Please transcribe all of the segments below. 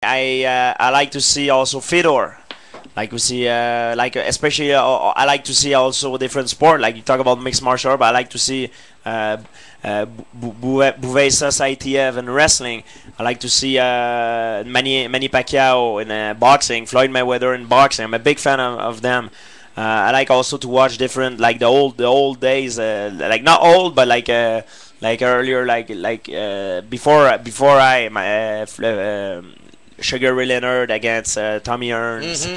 I like to see also Fedor. Like we see, especially I like to see also different sport. Like you talk about mixed martial art, but I like to see uh, Buvesa Saitiev in wrestling. I like to see Manny Pacquiao in boxing, Floyd Mayweather in boxing. I'm a big fan of them. I like also to watch different, like the old days, like not old, but like earlier, before Sugar Ray Leonard against Tommy Hearns,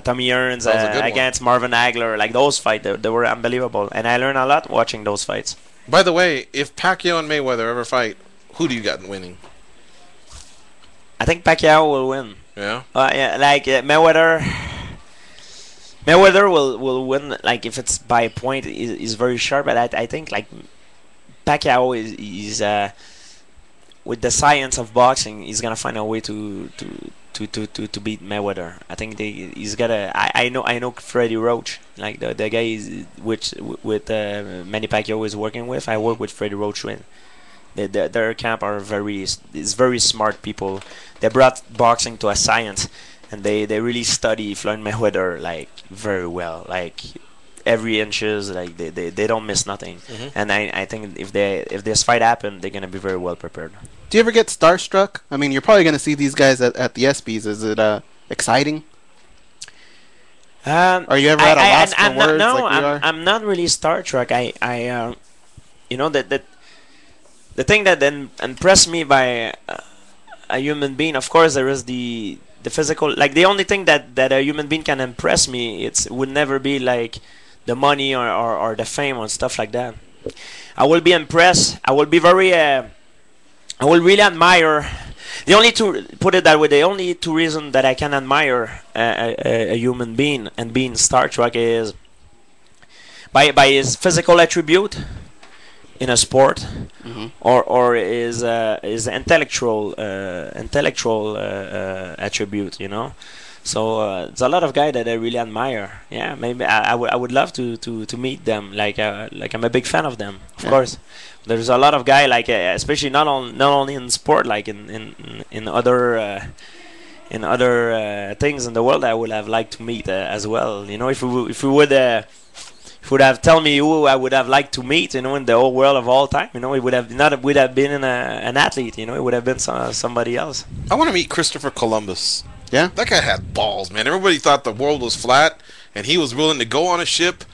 Tommy Hearns against Marvin Hagler. Like those fights, they were unbelievable, and I learned a lot watching those fights. By the way, if Pacquiao and Mayweather ever fight, who do you got winning? I think Pacquiao will win. Yeah. Yeah, like Mayweather. Mayweather will win. Like if it's by a point, is very sharp. But I think like Pacquiao is with the science of boxing, he's gonna find a way to beat Mayweather. I think he's gotta. I know Freddie Roach, like the guy is with Manny Pacquiao is working with. I work with Freddie Roach. Their camp are very smart people. They brought boxing to a science, and they really study Floyd Mayweather like very well. Like every inches, like they don't miss nothing. And I think if this fight happen, they're gonna be very well prepared. Do you ever get starstruck? I mean, you're probably gonna see these guys at the ESPYs. Is it exciting? Are you ever at a loss for words? No, like we are? I'm not really starstruck. You know that the thing that then impressed me by a human being, of course, there is the physical. Like the only thing that a human being can impress me, would never be like the money or the fame or stuff like that. I will be impressed. I will be very. I will really admire. The only two, put it that way, the only two reasons that I can admire a human being and being struck is by his physical attribute in a sport, or his intellectual attribute. You know. So there's a lot of guys that I really admire. Yeah, maybe I would love to meet them. Like I'm a big fan of them, of course. There's a lot of guys like especially not only in sport, like in other things in the world I would have liked to meet as well. You know, if we would have tell me who I would have liked to meet, you know, in the whole world of all time, you know, it would have been an athlete. You know, it would have been somebody else. I want to meet Christopher Columbus. Yeah, that guy had balls, man. Everybody thought the world was flat, and he was willing to go on a ship,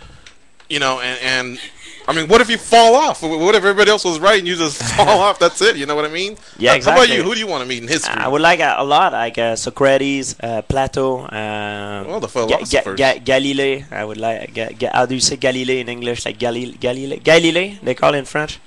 you know. And I mean, what if you fall off? What if everybody else was right and you just fall off? That's it. You know what I mean? Yeah, exactly. How about you? Who do you want to meet in history? I would like a lot, like Socrates, Plato. Well, the philosophers. Galilei. I would like. How do you say Galilei in English? Like Galilei. They call it in French.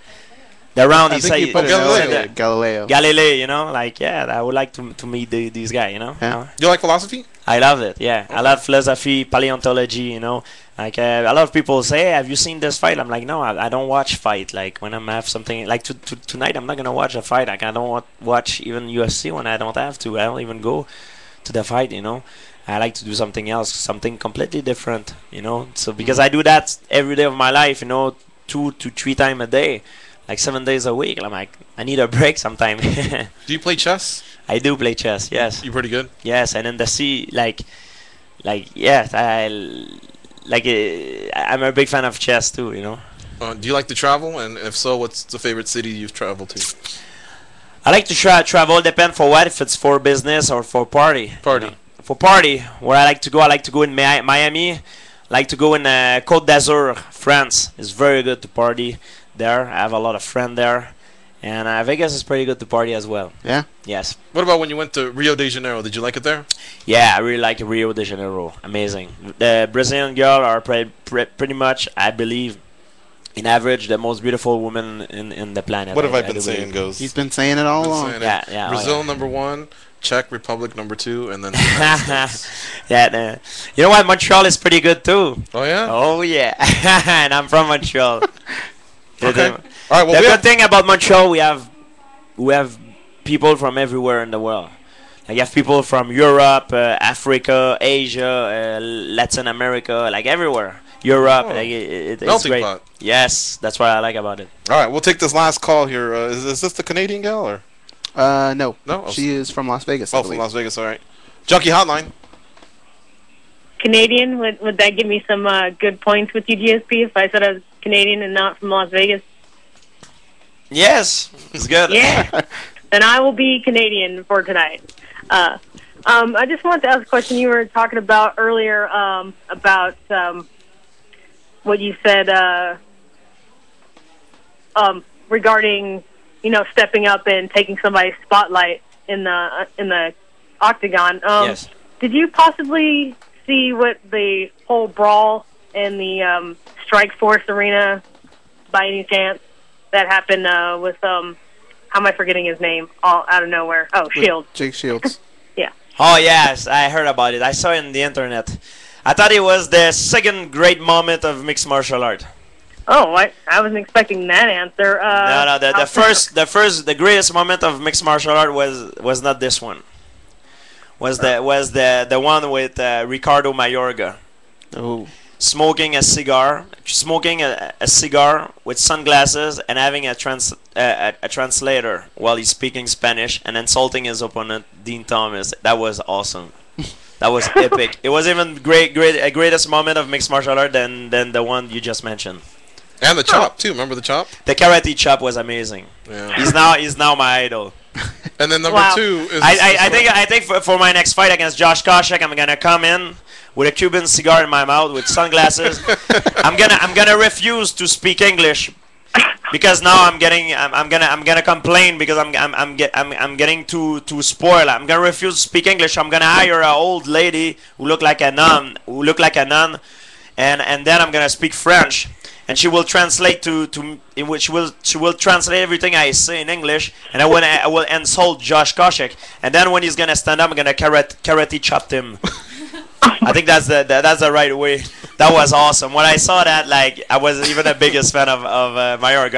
The round he say Galileo. Galileo, you know, like I would like to meet these guys, you know. Yeah. You like philosophy? I love it. Yeah, okay. I love philosophy, paleontology. You know, like a lot of people say, hey, "Have you seen this fight?" I'm like, no, I don't watch fight. Like when I have something like tonight, I'm not gonna watch a fight. Like I don't watch even UFC when I don't have to. I don't even go to the fight. You know, I like to do something else, something completely different. You know, so because I do that every day of my life. You know, 2 to 3 times a day. Like 7 days a week. I'm like, I need a break sometime. Do you play chess? I do play chess. Yes. You pretty good? Yes, and in the sea, yes, I'm a big fan of chess too. You know. Do you like to travel? And if so, what's the favorite city you've traveled to? I like to travel. Depend for what. If it's for business or for party. Party. You know? For party, where I like to go in Miami. I like to go in Côte d'Azur, France. It's very good to party there. I have a lot of friends there, and Vegas is pretty good to party as well. Yeah. Yes. What about when you went to Rio de Janeiro? Did you like it there? Yeah, I really like Rio de Janeiro. Amazing. The Brazilian girls are pretty much, I believe, in average, the most beautiful woman in the planet. What have I been saying, Goes? He's been saying it all along. Yeah. Brazil number 1, Czech Republic number 2, and then. Yeah. You know what? Montreal is pretty good too. Oh yeah. Oh yeah. And I'm from Montreal. Okay. All right. Well, the good thing about Montreal, we have people from everywhere in the world. Like you have people from Europe, Africa, Asia, Latin America, like everywhere. Europe, like it's great. Pot. Yes, that's what I like about it. All right, we'll take this last call here. Is this the Canadian gal or? No. No? Oh, She is from Las Vegas. I Oh, from believe. Las Vegas. All right. Junkie Hotline. Canadian, would that give me some good points with you, GSP, if I said I was Canadian and not from Las Vegas? Yes, it's good. Yeah. Then I will be Canadian for tonight. I just wanted to ask a question you were talking about earlier about what you said regarding, stepping up and taking somebody's spotlight in the octagon. Yes. Did you possibly see what the whole brawl in the Strike Force arena by any chance that happened with how am I forgetting his name all out of nowhere? Oh, Shields. Jake Shields. Yeah. Oh yes, I heard about it. I saw it on the internet. I thought it was the second great moment of mixed martial art. Oh, I wasn't expecting that answer. No, the greatest moment of mixed martial art was not this one. Was the one with Ricardo Mayorga. Oh. Smoking a cigar with sunglasses and having a translator while he's speaking Spanish and insulting his opponent Dean Thomas. That was awesome. That was epic. It was even a greatest moment of mixed martial art than the one you just mentioned. And the chop, too. Remember the chop? The karate chop was amazing. Yeah. He's now my idol. And then number 2 is... I think for my next fight against Josh Koscheck, I'm gonna come in with a Cuban cigar in my mouth with sunglasses. I'm gonna refuse to speak English because now I'm gonna complain because I'm getting too spoiled. I'm gonna refuse to speak English. I'm gonna hire an old lady who look like a nun, and then I'm gonna speak French. And she will translate in which she will translate everything I say in English, and I will insult Josh Koscheck, and then when he's gonna stand up, I'm gonna karate chop him. I think that's the right way. That was awesome. When I saw that, like, I was even the biggest fan of Mayorga.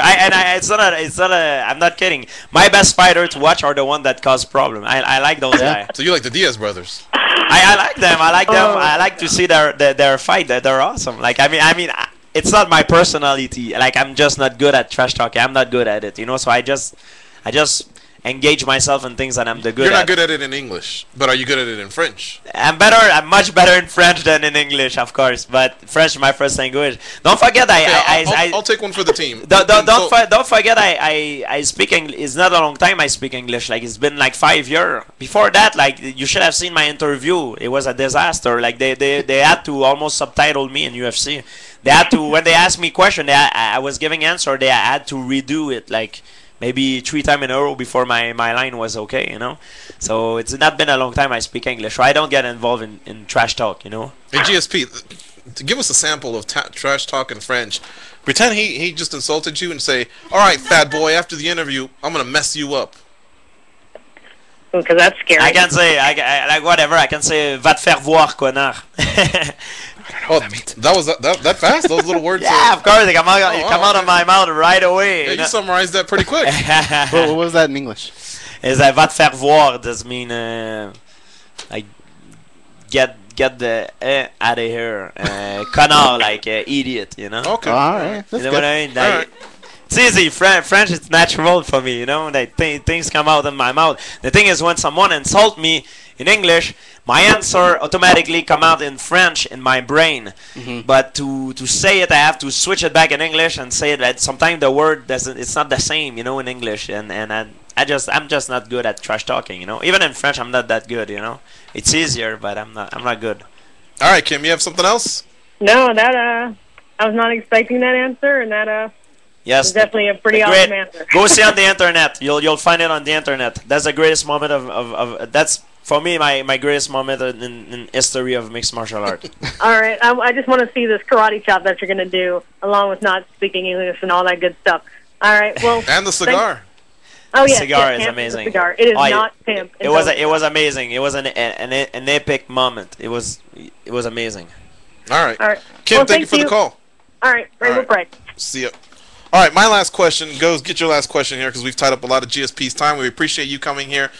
I'm not kidding. My best fighter to watch are the one that cause problem. I like those guys. So you like the Diaz brothers? I like them. I like to see their fight. They're awesome. Like I mean. It's not my personality. Like I'm just not good at trash talking. I'm not good at it, So I just engage myself in things that I'm the good. You're not at. good at it in English, but are you good at it in French? I'm much better in French than in English, of course. But French is my first language. Don't forget, I'll take one for the team. Don't forget, I speak English. It's not a long time I speak English. Like it's been like 5 years. Before that, like you should have seen my interview. It was a disaster. Like they had to almost subtitle me in UFC. They had to when they asked me question, I was giving answer. They had to redo it like maybe 3 times in a row before my line was okay, So it's not been a long time I speak English. So I don't get involved in trash talk, Hey, GSP, to give us a sample of trash talk in French, pretend he just insulted you and say, all right, fat boy, after the interview, I'm going to mess you up. Because that's scary. I can say, like whatever, I can say, va te faire voir, connard. Oh, that was that fast? Those little words? Yeah, of course, they come out of my mouth right away. Yeah, you summarized that pretty quick. What was that in English? Is that va te faire voir? Does mean like get the out of here, connard, like idiot, Okay. All right. That's You know good. what I mean? Like, All right. it's easy. French is natural for me, Like things come out of my mouth. The thing is, when someone insults me in English, my answer automatically come out in French in my brain. But to say it, I have to switch it back in English and say it. Sometimes the word doesn't. It's not the same, in English. And I'm just not good at trash talking. Even in French, I'm not that good. It's easier, but I'm not good. All right, Kim, you have something else? No, that I was not expecting that answer, and that Yes, was definitely a pretty the awesome answer. Go see on the internet. You'll find it on the internet. That's the greatest moment of that's for me my greatest moment in history of mixed martial art. All right, I just want to see this karate chop that you're going to do, along with not speaking English and all that good stuff. All right, well. And the cigar. Oh yeah, cigar is Pimp amazing. Cigar. It is not Pimp. It was amazing. It was an epic moment. It was amazing. All right. All right. Kim, Well, thank you for the call. All right, Rainbow Pride. See ya. All right, my last question goes. Get your last question here because we've tied up a lot of GSP's time. We appreciate you coming here.